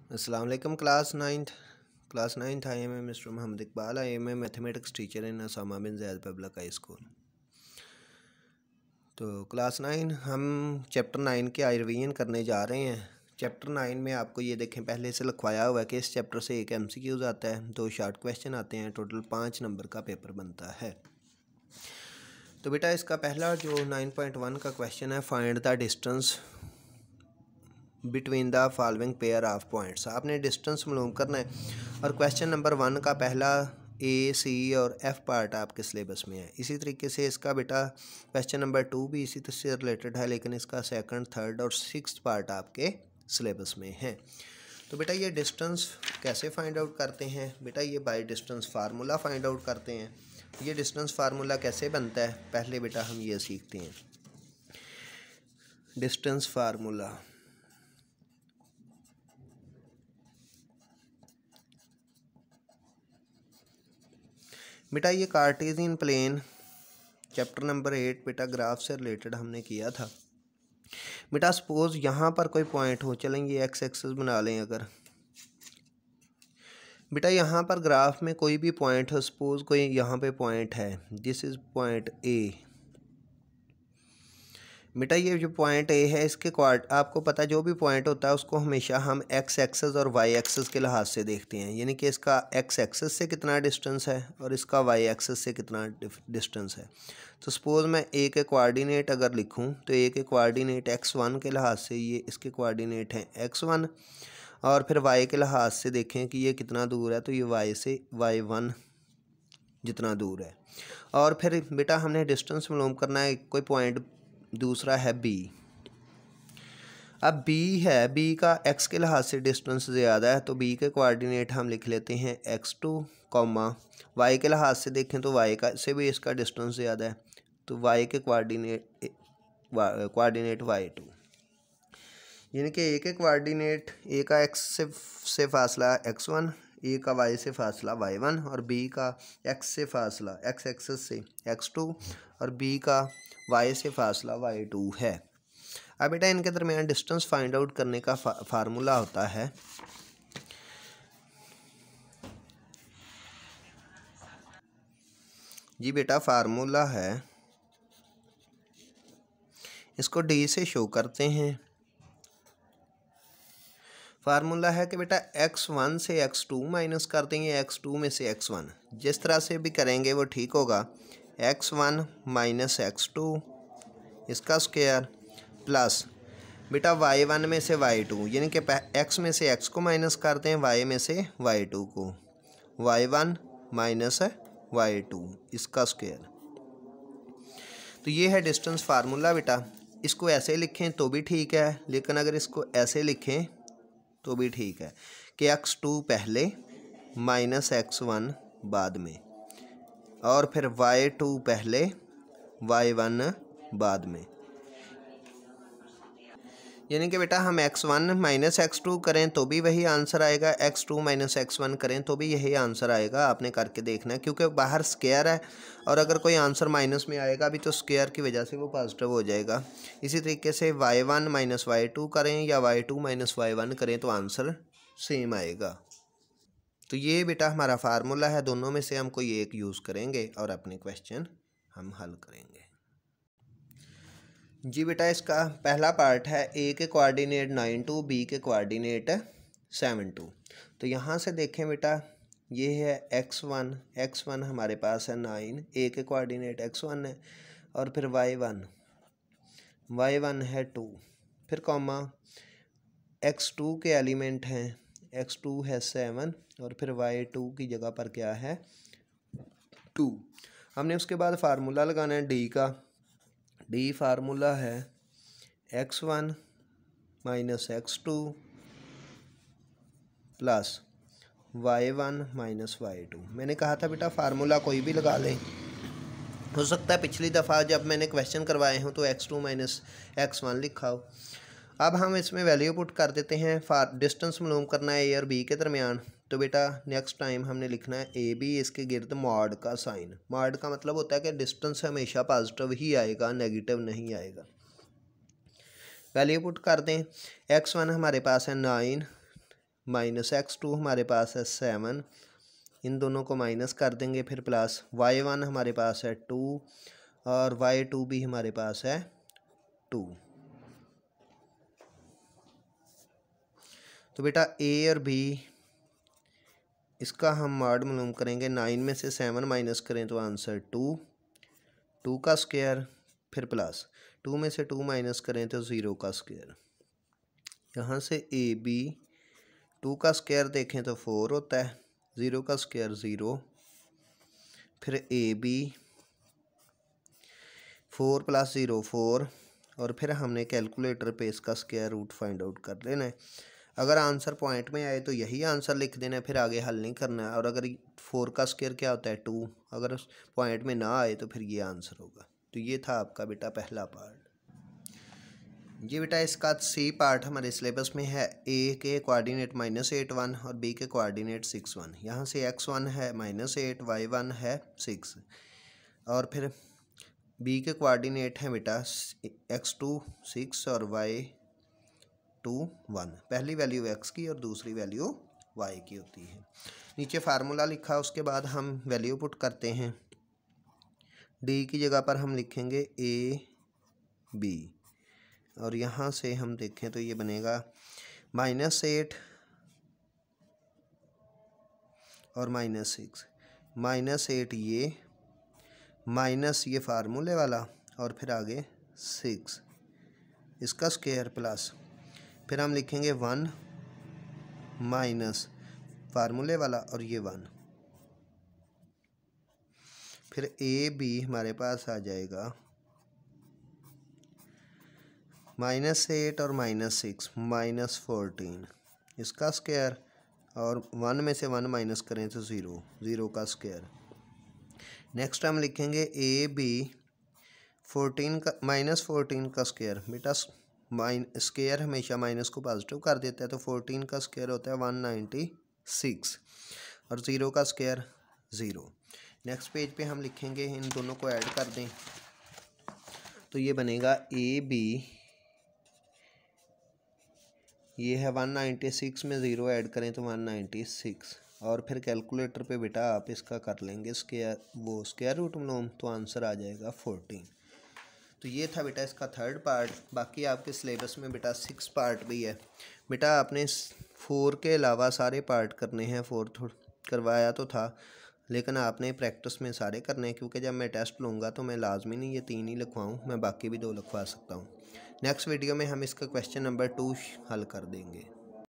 अस्सलाम वालेकुम class ninth I am mister Mohammad Iqbal I am a mathematics teacher in Usama bin Zaid public high school. तो class 9 हम chapter 9 के revision करने जा रहे हैं। चैप्टर 9 में आपको ये देखें पहले से लिखवाया हुआ है कि इस चैप्टर से एक MCQs आता है, 2 शॉर्ट क्वेश्चन आते हैं, टोटल 5 नंबर का पेपर बनता है। तो बेटा इसका पहला जो 9.1 का क्वेश्चन है, find the distance between the following pair of points. आपने डिस्टेंस मालूम करना है और क्वेश्चन नंबर 1 का पहला A, C और F पार्ट आपके सिलेबस में है। इसी तरीके से इसका बेटा क्वेश्चन नंबर 2 भी इसी से रिलेटेड है, लेकिन इसका सेकंड, थर्ड और 6th पार्ट आपके सिलेबस में है। तो बेटा ये डिस्टेंस कैसे फाइंड आउट करते हैं? बेटा ये by distance formula find out करते हैं। ये डिस्टेंस फार्मूला कैसे बनता है पहले बेटा हम ये सीखते हैं। डिस्टेंस फार्मूला बेटा ये कार्टेशियन प्लेन चैप्टर नंबर 8 बेटा ग्राफ से रिलेटेड हमने किया था। बेटा सपोज यहाँ पर कोई पॉइंट हो, चलेंगे एक्स एक्सिस बना लें। अगर बेटा यहाँ पर ग्राफ में कोई भी पॉइंट हो, सपोज कोई यहाँ पे पॉइंट है, दिस इज़ पॉइंट ए। बेटा ये जो पॉइंट ए है इसके आपको पता है जो भी पॉइंट होता है उसको हमेशा हम एक्स एक्सिस और वाई एक्सिस के लिहाज से देखते हैं, यानी कि इसका एक्स एक्सिस से कितना डिस्टेंस है और इसका वाई एक्सिस से कितना डिस्टेंस है। तो सपोज़ मैं ए के कोऑर्डिनेट अगर लिखूं तो ए के कोऑर्डिनेट x1 के लिहाज से ये इसके कोऑर्डिनेट हैं x1, और फिर वाई के लिहाज से देखें कि ये कितना दूर है, तो ये वाई से y1 जितना दूर है। और फिर बेटा हमने डिस्टेंस मालूम करना है। कोई पॉइंट दूसरा है बी। अब बी है, बी का एक्स के लिहाज से डिस्टेंस ज़्यादा है, तो बी के कोऑर्डिनेट हम लिख लेते हैं x2, वाई के लिहाज से देखें तो वाई का से भी इसका डिस्टेंस ज़्यादा है, तो वाई के कोऑर्डिनेट y2, यानी कि ए के कोऑर्डिनेट ए का एक्स से फासला x1, ए का वाई से फासला y1 और बी का एक्स से फासला एक्स एक्सिस से x2 और बी का वाई से फासला y2 है। अब बेटा इनके दरमियान डिस्टेंस फाइंड आउट करने का फार्मूला होता है जी बेटा, फार्मूला है, इसको डी से शो करते हैं। फार्मूला है कि बेटा x1 से x2 माइनस कर देंगे x2 में से x1, जिस तरह से भी करेंगे वो ठीक होगा। x1 माइनस x2 इसका स्क्वायर प्लस बेटा y1 में से y2, यानी कि x में से x को माइनस करते हैं, y में से y2 को, y1 माइनस y2 इसका स्क्वायर। तो ये है डिस्टेंस फार्मूला। बेटा इसको ऐसे लिखें तो भी ठीक है, लेकिन अगर इसको ऐसे लिखें तो भी ठीक है कि x2 पहले माइनस x1 बाद में, और फिर y2 पहले y1 बाद में। यानी कि बेटा हम x1 माइनस x2 करें तो भी वही आंसर आएगा, x2 माइनस x1 करें तो भी यही आंसर आएगा। आपने करके देखना है, क्योंकि बाहर स्क्वायर है और अगर कोई आंसर माइनस में आएगा भी तो स्क्वायर की वजह से वो पॉजिटिव हो जाएगा। इसी तरीके से y1 माइनस y2 करें या y2 माइनस y1 करें तो आंसर सेम आएगा। तो ये बेटा हमारा फार्मूला है, दोनों में से हम कोई एक यूज़ करेंगे और अपने क्वेश्चन हम हल करेंगे। जी बेटा इसका पहला पार्ट है, ए के कोऑर्डिनेट 9 बी के कोऑर्डिनेट 7। तो यहाँ से देखें बेटा ये है x1 हमारे पास है 9, ए के कोऑर्डिनेट x1 है, और फिर y1 है 2, फिर कॉमा x2 के एलिमेंट हैं, x2 है 7 और फिर y2 की जगह पर क्या है 2। हमने उसके बाद फार्मूला लगाना है डी का। डी फार्मूला है x1 minus x2 plus y1 minus y2। मैंने कहा था बेटा फार्मूला कोई भी लगा लें, हो सकता है पिछली दफ़ा जब मैंने क्वेश्चन करवाए हों तो x2 माइनस x1 लिखा हो। अब हम इसमें वैल्यू पुट कर देते हैं। डिस्टेंस मालूम करना है ए और बी के दरमियान, तो बेटा नेक्स्ट टाइम हमने लिखना है ए बी, इसके गिर्द मॉड का साइन। मॉड का मतलब होता है कि डिस्टेंस हमेशा पॉजिटिव ही आएगा, नेगेटिव नहीं आएगा। वैल्यू पुट कर दें, x1 हमारे पास है 9, माइनस x2 हमारे पास है 7, इन दोनों को माइनस कर देंगे, फिर प्लस y1 हमारे पास है 2 और y2 भी हमारे पास है 2। तो बेटा a और b इसका हम मॉड मालूम करेंगे। 9 में से 7 माइनस करें तो आंसर 2 का स्क्वायर, फिर प्लस 2 में से 2 माइनस करें तो 0 का स्क्वायर। यहाँ से ए बी 2 का स्क्वायर देखें तो 4 होता है, 0 का स्क्वायर 0, फिर ए बी 4 + 0 4, और फिर हमने कैलकुलेटर पे इसका स्क्वायर रूट फाइंड आउट कर लेना है। अगर आंसर पॉइंट में आए तो यही आंसर लिख देना है, फिर आगे हल नहीं करना है। और अगर 4 का स्क्वायर क्या होता है 2, अगर पॉइंट में ना आए तो फिर ये आंसर होगा। तो ये था आपका बेटा पहला पार्ट। ये बेटा इसका सी पार्ट हमारे सिलेबस में है। ए के कोऑर्डिनेट -8 1 और बी के कोऑर्डिनेट 6 1। यहाँ से x1 है -8, y1 है 6, और फिर बी के कोऑर्डिनेट हैं बेटा x2 6 और y2 1। पहली वैल्यू x की और दूसरी वैल्यू y की होती है। नीचे फार्मूला लिखा, उसके बाद हम वैल्यू पुट करते हैं। d की जगह पर हम लिखेंगे a b, और यहाँ से हम देखें तो ये बनेगा -8 और -6, -8 ये माइनस ये फार्मूले वाला, और फिर आगे 6 इसका स्क्वायर, प्लस फिर हम लिखेंगे 1 माइनस फार्मूले वाला और ये 1, फिर ए बी हमारे पास आ जाएगा -8 और -6 -14 इसका स्क्वायर, और 1 में से 1 माइनस करें तो 0 का स्क्वायर। नेक्स्ट हम लिखेंगे ए बी 14 का -14 का स्क्वायर। बेटा स्क्वायर हमेशा माइनस को पॉजिटिव कर देता है, तो 14 का स्क्वायर होता है 196, और 0 का स्क्वायर 0। नेक्स्ट पेज पे हम लिखेंगे, इन दोनों को ऐड कर दें तो ये बनेगा ए बी, ये है 196 में 0 ऐड करें तो 196, और फिर कैलकुलेटर पे बेटा आप इसका कर लेंगे स्क्वायर रूट मालूम, तो आंसर आ जाएगा 14। तो ये था बेटा इसका थर्ड पार्ट। बाकी आपके सिलेबस में बेटा 6 पार्ट भी है। बेटा आपने 4 के अलावा सारे पार्ट करने हैं। 4 करवाया तो था, लेकिन आपने प्रैक्टिस में सारे करने हैं, क्योंकि जब मैं टेस्ट लूँगा तो मैं लाजमी नहीं ये 3 ही लिखवाऊँ, मैं बाकी भी 2 लिखवा सकता हूँ। नेक्स्ट वीडियो में हम इसका क्वेश्चन नंबर 2 हल कर देंगे।